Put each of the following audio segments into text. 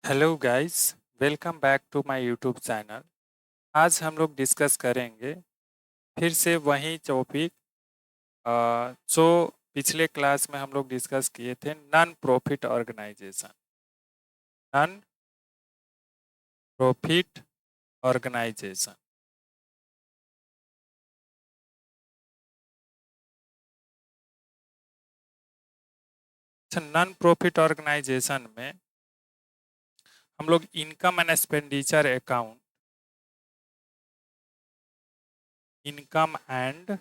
Hello guys, welcome back to my YouTube channel. आज हम लोग डिस्कस करेंगे फिर से वही टॉपिक जो पिछले क्लास में हम लोग डिस्कस किए थे, non profit organisation. Non profit organisation. अच्छा, नॉन प्रॉफिट ऑर्गेनाइजेशन में हम लोग income and expenditure account, income and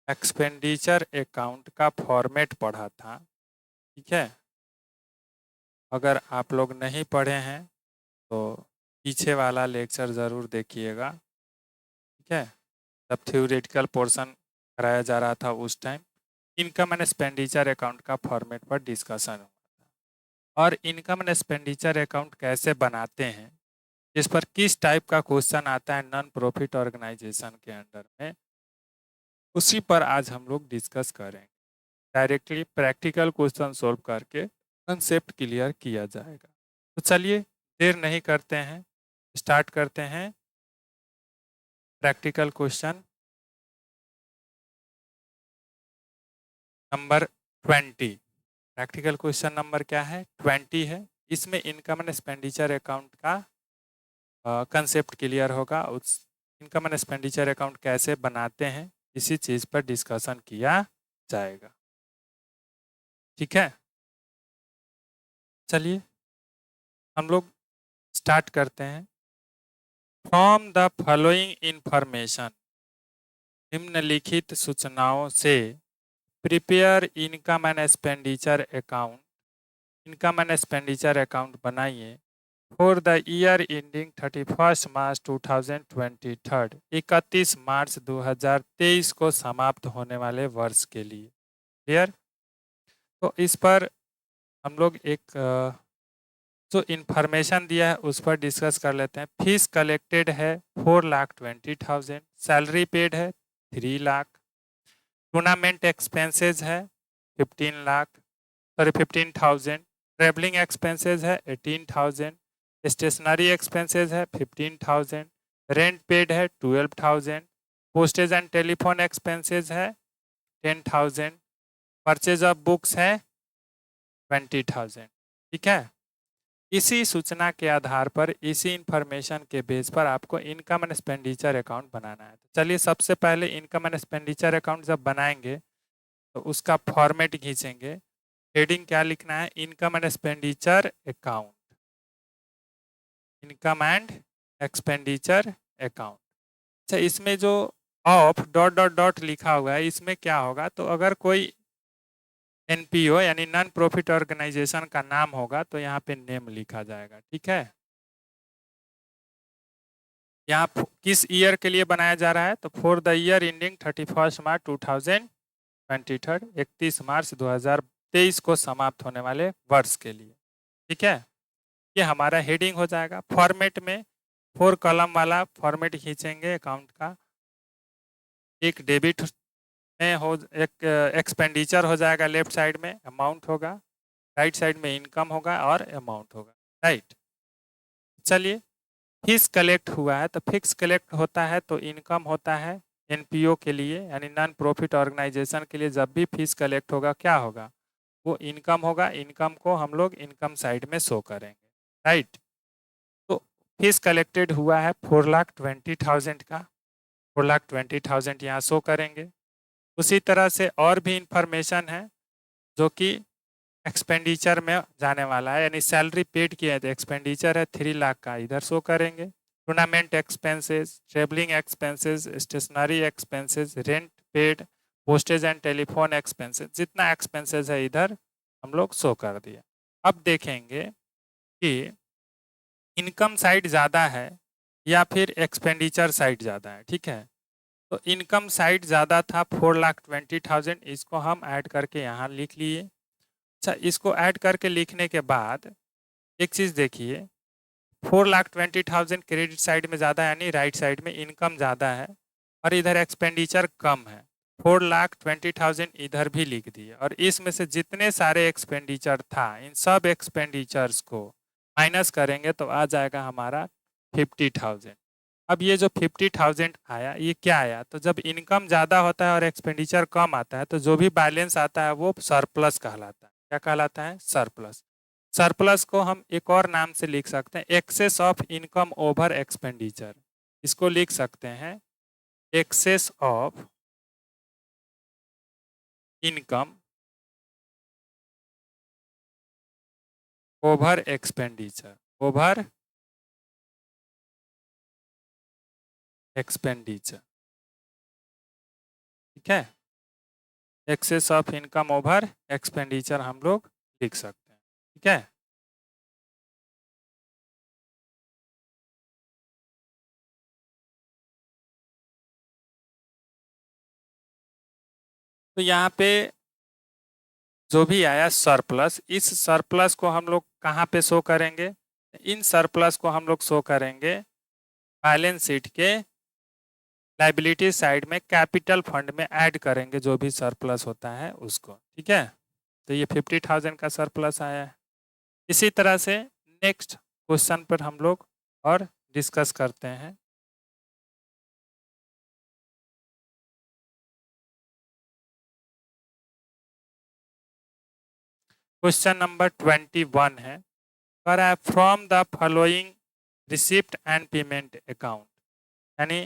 expenditure account का फॉर्मेट पढ़ा था। ठीक है, अगर आप लोग नहीं पढ़े हैं तो पीछे वाला लेक्चर ज़रूर देखिएगा। ठीक है, जब थ्योरेटिकल पोर्शन कराया जा रहा था उस time income and expenditure account का फॉर्मेट पर डिस्कशन हुआ था। और इनकम एंड एक्सपेंडिचर अकाउंट कैसे बनाते हैं, इस पर किस टाइप का क्वेश्चन आता है नॉन प्रॉफिट ऑर्गेनाइजेशन के अंडर में, उसी पर आज हम लोग डिस्कस करेंगे। डायरेक्टली प्रैक्टिकल क्वेश्चन सॉल्व करके कंसेप्ट क्लियर किया जाएगा। तो चलिए देर नहीं करते हैं, स्टार्ट करते हैं practical question number 20। Practical question number क्या है? 20 है। इसमें इनकम एंड एक्सपेंडिचर अकाउंट का कंसेप्ट क्लियर होगा। उस इनकम एंड एक्सपेंडिचर अकाउंट कैसे बनाते हैं इसी चीज़ पर डिस्कशन किया जाएगा। ठीक है, चलिए हम लोग स्टार्ट करते हैं। फ्रॉम द फॉलोइंग इंफॉर्मेशन, निम्नलिखित सूचनाओं से prepare income and expenditure account, income and expenditure account बनाइए फॉर द ईयर एंडिंग 31 मार्च 2023, 31 मार्च 2023 को समाप्त होने वाले वर्ष के लिए। क्लियर? तो इस पर हम लोग एक जो इन्फॉर्मेशन दिया है उस पर डिस्कस कर लेते हैं। फीस कलेक्टेड है 4,20,000, सैलरी पेड है 3 लाख, टूर्नामेंट एक्सपेंसेस है 15,000, ट्रेवलिंग एक्सपेंसेस है 18,000, स्टेशनरी एक्सपेंसेस है 15,000, रेंट पेड है 12,000, पोस्टेज एंड टेलीफोन एक्सपेंसेस है 10,000, परचेज ऑफ बुक्स है 20,000। ठीक है, इसी सूचना के आधार पर, इसी इंफॉर्मेशन के बेस पर आपको इनकम एंड एक्सपेंडिचर अकाउंट बनाना है। तो चलिए सबसे पहले इनकम एंड एक्सपेंडिचर अकाउंट जब बनाएंगे तो उसका फॉर्मेट खींचेंगे। हेडिंग क्या लिखना है? Income and expenditure account, income and expenditure account. अच्छा, इसमें जो ऑफ डॉट डॉट डॉट लिखा हुआ है इसमें क्या होगा? तो अगर कोई एनपीओ यानी नॉन प्रॉफिट ऑर्गेनाइजेशन का नाम होगा तो यहाँ पे नेम लिखा जाएगा। ठीक है, यहाँ किस ईयर के लिए बनाया जा रहा है? तो फॉर द ईयर एंडिंग 31 मार्च 2023, 31 मार्च 2023 को समाप्त होने वाले वर्ष के लिए। ठीक है, ये हमारा हेडिंग हो जाएगा। फॉर्मेट में 4 कॉलम वाला फॉर्मेट खींचेंगे अकाउंट का। एक डेबिट में हो, एक एक्सपेंडिचर हो जाएगा, लेफ्ट साइड में अमाउंट होगा, राइट साइड में इनकम होगा और अमाउंट होगा। राइट, चलिए फीस कलेक्ट हुआ है तो फिक्स कलेक्ट होता है तो इनकम होता है। एनपीओ के लिए यानी नॉन प्रॉफिट ऑर्गेनाइजेशन के लिए जब भी फीस कलेक्ट होगा क्या होगा? वो इनकम होगा। इनकम को हम लोग इनकम साइड में शो करेंगे। राइट, तो फीस कलेक्टेड हुआ है 4,20,000 का, 4,20,000 यहाँ शो करेंगे। उसी तरह से और भी इंफॉर्मेशन है जो कि एक्सपेंडिचर में जाने वाला है, यानी सैलरी पेड की है तो एक्सपेंडिचर है 3 लाख का, इधर शो करेंगे। Tournament expenses, travelling expenses, stationery expenses, rent paid, postage and telephone expenses, जितना एक्सपेंसेस है इधर हम लोग शो कर दिया। अब देखेंगे कि इनकम साइड ज़्यादा है या फिर एक्सपेंडिचर साइड ज़्यादा है। ठीक है, तो इनकम साइड ज़्यादा था 4,20,000, इसको हम ऐड करके यहाँ लिख लिए। अच्छा, इसको ऐड करके लिखने के बाद एक चीज़ देखिए, 4,20,000 क्रेडिट साइड में ज़्यादा है, यानी राइट साइड में इनकम ज़्यादा है और इधर एक्सपेंडिचर कम है। 4,20,000 इधर भी लिख दिए और इसमें से जितने सारे एक्सपेंडिचर था इन सब एक्सपेंडिचर्स को माइनस करेंगे तो आ जाएगा हमारा 50,000। अब ये जो 50,000 आया ये क्या आया, तो जब इनकम ज़्यादा होता है और एक्सपेंडिचर कम आता है तो जो भी बैलेंस आता है वो सरप्लस कहलाता है। क्या कहलाता है? सरप्लस। सरप्लस को हम एक और नाम से लिख सकते हैं excess of income over expenditure. इसको लिख सकते हैं excess of income over expenditure. Over expenditure, ठीक है। Excess of income over expenditure हम लोग लिख सकते हैं, ठीक है। तो यहाँ पे जो भी आया सरप्लस, इस सरप्लस को हम लोग कहाँ पे शो करेंगे? इन सरप्लस को हम लोग शो करेंगे बैलेंस शीट के लाइबिलिटी साइड में कैपिटल फंड में ऐड करेंगे जो भी सरप्लस होता है उसको, ठीक है। तो ये 50,000 का सरप्लस आया है। इसी तरह से नेक्स्ट क्वेश्चन पर हम लोग और डिस्कस करते हैं। क्वेश्चन नंबर 21 है, कह रहा है from the following receipt and payment account, यानी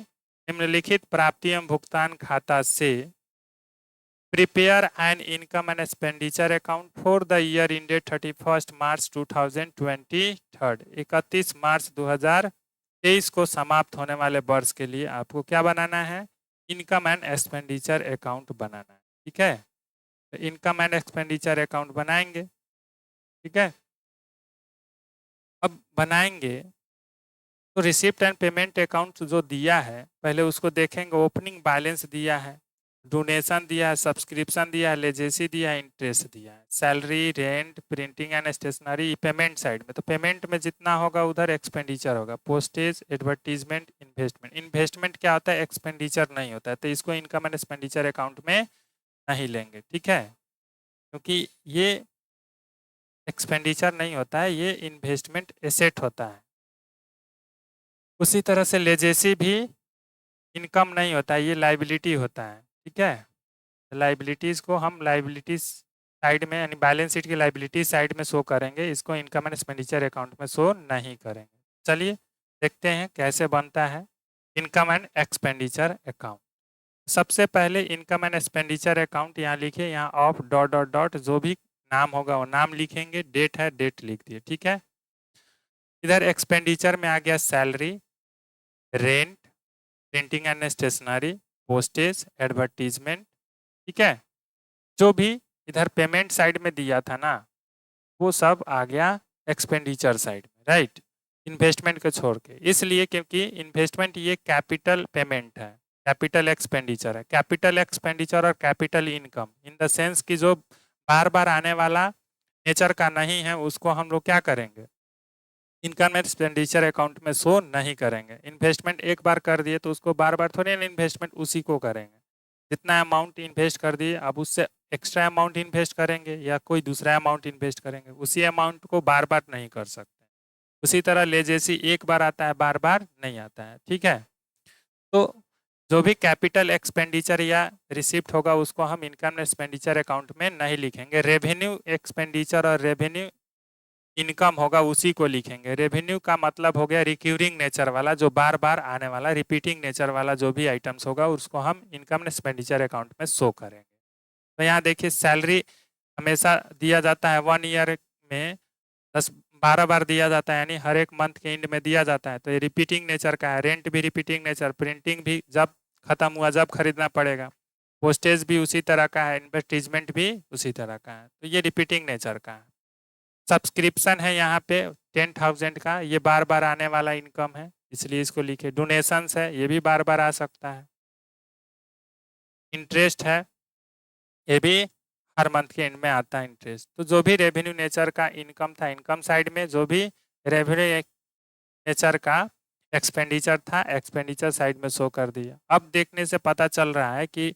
निम्नलिखित प्राप्ति एवं भुगतान खाता से prepare an income and expenditure account for the year ended 31 मार्च 2023। 31 मार्च 2023 को समाप्त होने वाले वर्ष के लिए आपको क्या बनाना है? इनकम एंड एक्सपेंडिचर अकाउंट बनाना है, ठीक है। तो इनकम एंड एक्सपेंडिचर अकाउंट बनाएंगे, ठीक है। अब बनाएंगे तो रिसिप्ट एंड पेमेंट अकाउंट जो दिया है पहले उसको देखेंगे। ओपनिंग बैलेंस दिया है, डोनेशन दिया है, सब्सक्रिप्शन दिया है, लेजेसी दिया है, इंटरेस्ट दिया है, salary, rent, printing and stationery payment side में। तो पेमेंट में जितना होगा उधर एक्सपेंडिचर होगा, पोस्टेज, एडवर्टीजमेंट, इन्वेस्टमेंट। इन्वेस्टमेंट क्या होता है? एक्सपेंडिचर नहीं होता है, तो इसको इनकम एंड एक्सपेंडिचर अकाउंट में नहीं लेंगे, ठीक है, क्योंकि ये एक्सपेंडिचर नहीं होता है, ये इन्वेस्टमेंट एसेट होता है। उसी तरह से लेजेसी भी इनकम नहीं होता है, ये लाइबिलिटी होता है, ठीक है। लाइबिलिटीज़ को हम लाइबिलिटीज साइड में यानी बैलेंस शीट की लाइबिलिटी साइड में शो करेंगे, इसको इनकम एंड एक्सपेंडिचर अकाउंट में शो नहीं करेंगे। चलिए देखते हैं कैसे बनता है इनकम एंड एक्सपेंडिचर अकाउंट। सबसे पहले इनकम एंड एक्सपेंडिचर अकाउंट यहाँ लिखिए, यहाँ ऑफ डॉट डॉट डॉट जो भी नाम होगा वो नाम लिखेंगे, डेट है डेट लिख दिए, ठीक है। इधर एक्सपेंडिचर में आ गया salary, rent, printing and stationery, postage, advertisement, ठीक है। जो भी इधर पेमेंट साइड में दिया था ना वो सब आ गया एक्सपेंडिचर साइड में, राइट, इन्वेस्टमेंट को छोड़ के। इसलिए क्योंकि इन्वेस्टमेंट ये कैपिटल पेमेंट है, कैपिटल एक्सपेंडिचर है। कैपिटल एक्सपेंडिचर और capital income in the sense कि जो बार बार आने वाला नेचर का नहीं है उसको हम लोग क्या करेंगे? इनकम एंड एक्सपेंडिचर अकाउंट में शो नहीं करेंगे। इन्वेस्टमेंट एक बार कर दिए तो उसको बार बार थोड़ी ना इन्वेस्टमेंट उसी को करेंगे। जितना अमाउंट इन्वेस्ट कर दिए अब उससे एक्स्ट्रा अमाउंट इन्वेस्ट करेंगे या कोई दूसरा अमाउंट इन्वेस्ट करेंगे, उसी अमाउंट को बार बार नहीं कर सकते। उसी तरह लेजेसी एक बार आता है, बार बार नहीं आता है, ठीक है। तो जो भी कैपिटल एक्सपेंडिचर या रिसिप्ट होगा उसको हम इनकम एक्सपेंडिचर अकाउंट में नहीं लिखेंगे। रेवेन्यू एक्सपेंडिचर और रेवेन्यू इनकम होगा उसी को लिखेंगे। रेवेन्यू का मतलब हो गया रिक्यूरिंग नेचर वाला, जो बार बार आने वाला, रिपीटिंग नेचर वाला जो भी आइटम्स होगा उसको हम इनकम एक्सपेंडिचर अकाउंट में शो करेंगे। तो यहाँ देखिए सैलरी हमेशा दिया जाता है 1 ईयर में 10-12 बार दिया जाता है, यानी हर एक मंथ के एंड में दिया जाता है, तो ये रिपीटिंग नेचर का है। रेंट भी रिपीटिंग नेचर, प्रिंटिंग भी जब खत्म हुआ जब खरीदना पड़ेगा, पोस्टेज भी उसी तरह का है, एडवर्टीजमेंट भी उसी तरह का है, तो ये रिपीटिंग नेचर का है। सब्सक्रिप्शन है यहाँ पे 10,000 का, ये बार बार आने वाला इनकम है इसलिए इसको लिखे। डोनेशंस है ये भी बार बार आ सकता है। इंटरेस्ट है ये भी हर मंथ के एंड में आता है इंटरेस्ट। तो जो भी रेवेन्यू नेचर का इनकम था इनकम साइड में, जो भी रेवेन्यू नेचर का एक्सपेंडिचर था एक्सपेंडिचर साइड में शो कर दिया। अब देखने से पता चल रहा है कि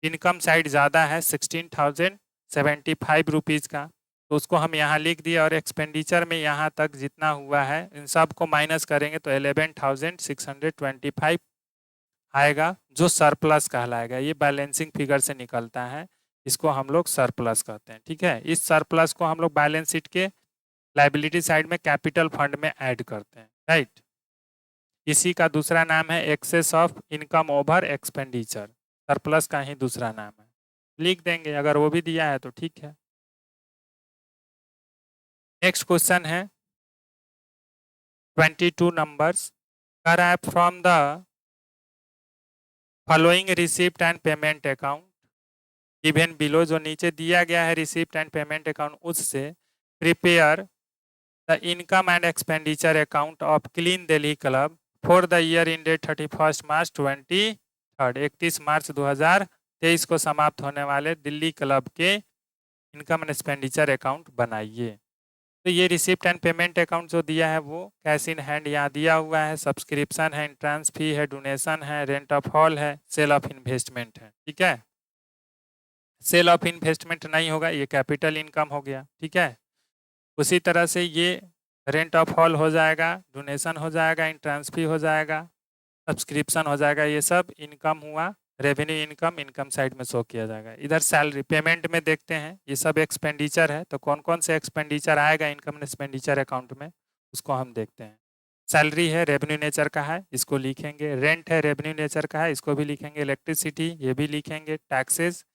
इनकम साइड ज़्यादा है 16,075 रुपीज़ का, तो उसको हम यहाँ लिख दिए और एक्सपेंडिचर में यहाँ तक जितना हुआ है इन सब को माइनस करेंगे तो 11,625 आएगा, जो सरप्लस कहलाएगा। ये बैलेंसिंग फिगर से निकलता है, इसको हम लोग सरप्लस कहते हैं। ठीक है, इस सरप्लस को हम लोग बैलेंस शीट के लाइबिलिटी साइड में कैपिटल फंड में ऐड करते हैं। राइट, इसी का दूसरा नाम है excess of income over expenditure, surplus का ही दूसरा नाम है। लिख देंगे, अगर वो भी दिया है तो ठीक है। नेक्स्ट क्वेश्चन है 22 नंबर्स, कर है from the following receipt and payment account given below, जो नीचे दिया गया है रिसिप्ट एंड पेमेंट अकाउंट, उससे prepare the income and expenditure account of clean Delhi club for the year ended 31 मार्च 31 मार्च 2023 को समाप्त होने वाले दिल्ली क्लब के इनकम एंड एक्सपेंडिचर अकाउंट बनाइए। तो ये रिसिप्ट एंड पेमेंट अकाउंट जो दिया है वो कैश इन हैंड यहाँ दिया हुआ है, सब्सक्रिप्शन है, एंट्रेंस फी है, डोनेशन है, रेंट ऑफ हॉल है, सेल ऑफ इन्वेस्टमेंट है। ठीक है, सेल ऑफ इन्वेस्टमेंट नहीं होगा, ये कैपिटल इनकम हो गया। ठीक है, उसी तरह से ये रेंट ऑफ हॉल हो जाएगा, डोनेशन हो जाएगा, एंट्रेंस फी हो जाएगा, सब्सक्रिप्शन हो जाएगा, ये सब इनकम हुआ, रेवेन्यू इनकम इनकम साइड में शो किया जाएगा। इधर सैलरी पेमेंट में देखते हैं, ये सब एक्सपेंडिचर है, तो कौन कौन से एक्सपेंडिचर आएगा इनकम एंड एक्सपेंडिचर अकाउंट में उसको हम देखते हैं। सैलरी है, रेवेन्यू नेचर का है, इसको लिखेंगे। रेंट है, रेवेन्यू नेचर का है, इसको भी लिखेंगे। इलेक्ट्रिसिटी, ये भी लिखेंगे। टैक्सेस,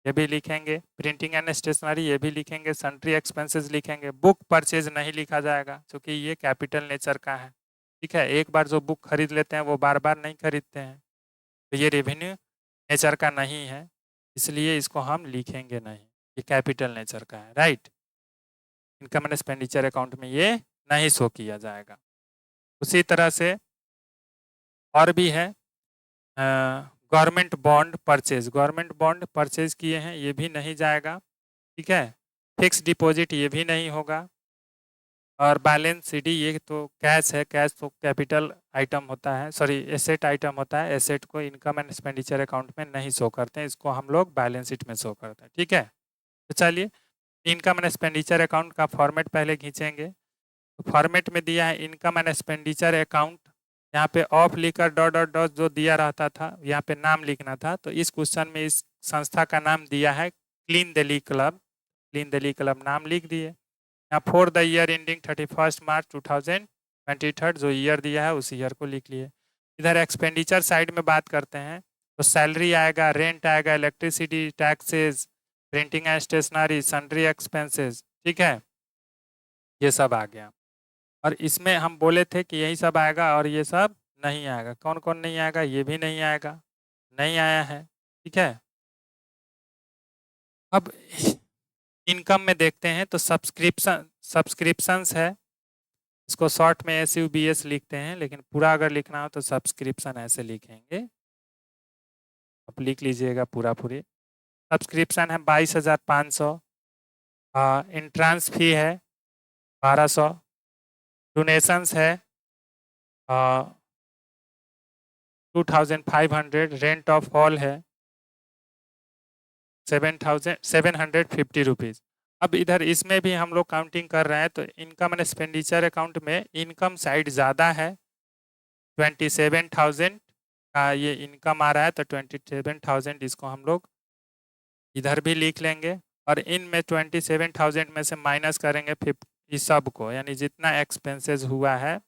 ये भी लिखेंगे। प्रिंटिंग एंड स्टेशनरी, ये भी लिखेंगे। सन्ट्री एक्सपेंसेस लिखेंगे। बुक परचेज नहीं लिखा जाएगा क्योंकि ये कैपिटल नेचर का है। ठीक है, एक बार जो बुक खरीद लेते हैं वो बार बार नहीं खरीदते हैं, तो ये रेवेन्यू नेचर का नहीं है, इसलिए इसको हम लिखेंगे नहीं, ये कैपिटल नेचर का है। Right, income and expenditure account में ये नहीं शो किया जाएगा। उसी तरह से और भी है, government bond purchase, government bond purchase किए हैं, ये भी नहीं जाएगा। ठीक है, फिक्स डिपॉजिट ये भी नहीं होगा, और बैलेंस शीट ये तो कैश है, कैश तो कैपिटल आइटम होता है, सॉरी एसेट आइटम होता है, एसेट को इनकम एंड एक्सपेंडिचर अकाउंट में नहीं शो करते हैं, इसको हम लोग बैलेंस शीट में शो करते हैं। ठीक है, तो चलिए इनकम एंड एक्सपेंडिचर अकाउंट का फॉर्मेट पहले खींचेंगे। तो फॉर्मेट में दिया है इनकम एंड एक्सपेंडिचर अकाउंट, यहाँ पे ऑफ लिखकर डॉट डॉट डॉट जो दिया रहता था, यहाँ पे नाम लिखना था, तो इस क्वेश्चन में इस संस्था का नाम दिया है clean Delhi club, clean Delhi club नाम लिख दिए। यहाँ फॉर द ईयर एंडिंग 31 मार्च 2023 जो ईयर दिया है उस ईयर को लिख लिए। इधर एक्सपेंडिचर साइड में बात करते हैं तो सैलरी आएगा, रेंट आएगा, electricity, taxes, printing and stationery, sundry expenses. ठीक है, ये सब आ गया। और इसमें हम बोले थे कि यही सब आएगा और ये सब नहीं आएगा। कौन कौन नहीं आएगा? ये भी नहीं आएगा, नहीं आया है। ठीक है, अब इनकम में देखते हैं तो सब्सक्रिप्शंस है, इसको शॉर्ट में SUBS लिखते हैं, लेकिन पूरा अगर लिखना हो तो सब्सक्रिप्शन ऐसे लिखेंगे। आप लिख लीजिएगा पूरा पूरी। सब्सक्रिप्शन है 22,500, एंट्रेंस फी है 1200, डोनेशंस है 2,500, रेंट ऑफ हॉल है 7,750 रुपीज़। अब इधर इसमें भी हम लोग काउंटिंग कर रहे हैं तो इनकम एंड एक्सपेंडिचर अकाउंट में इनकम साइड ज़्यादा है, 27,000 का ये इनकम आ रहा है, तो 27,000 इसको हम लोग इधर भी लिख लेंगे। और इनमें 27,000 में से माइनस करेंगे 50 इस सब को, यानी जितना एक्सपेंसेस हुआ है,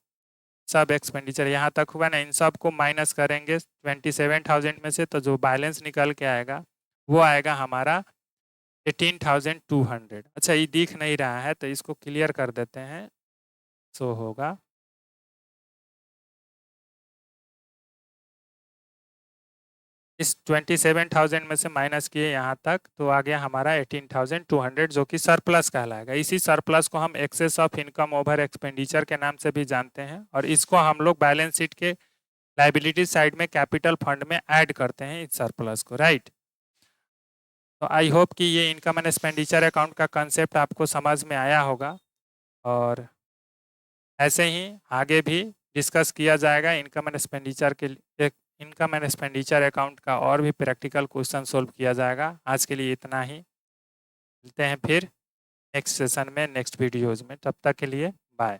सब एक्सपेंडिचर यहाँ तक हुआ ना, इन सब को माइनस करेंगे 27,000 में से, तो जो बैलेंस निकल के आएगा वो आएगा हमारा 18,200। अच्छा, ये दिख नहीं रहा है तो इसको क्लियर कर देते हैं, सो होगा इस 27,000 में से माइनस किए यहाँ तक, तो आ गया हमारा 18,200 जो कि सरप्लस कहलाएगा। इसी सरप्लस को हम excess of income over expenditure के नाम से भी जानते हैं, और इसको हम लोग बैलेंस शीट के लाइबिलिटी साइड में कैपिटल फंड में ऐड करते हैं इस सरप्लस को। राइट, तो आई होप कि ये इनकम एंड एक्सपेंडिचर अकाउंट का कंसेप्ट आपको समझ में आया होगा, और ऐसे ही आगे भी डिस्कस किया जाएगा इनकम एंड एक्सपेंडिचर के इनकम एंड एक्सपेंडिचर अकाउंट का और भी प्रैक्टिकल क्वेश्चन सोल्व किया जाएगा। आज के लिए इतना ही, मिलते हैं फिर नेक्स्ट सेशन में, नेक्स्ट वीडियोज़ में। तब तक के लिए बाय।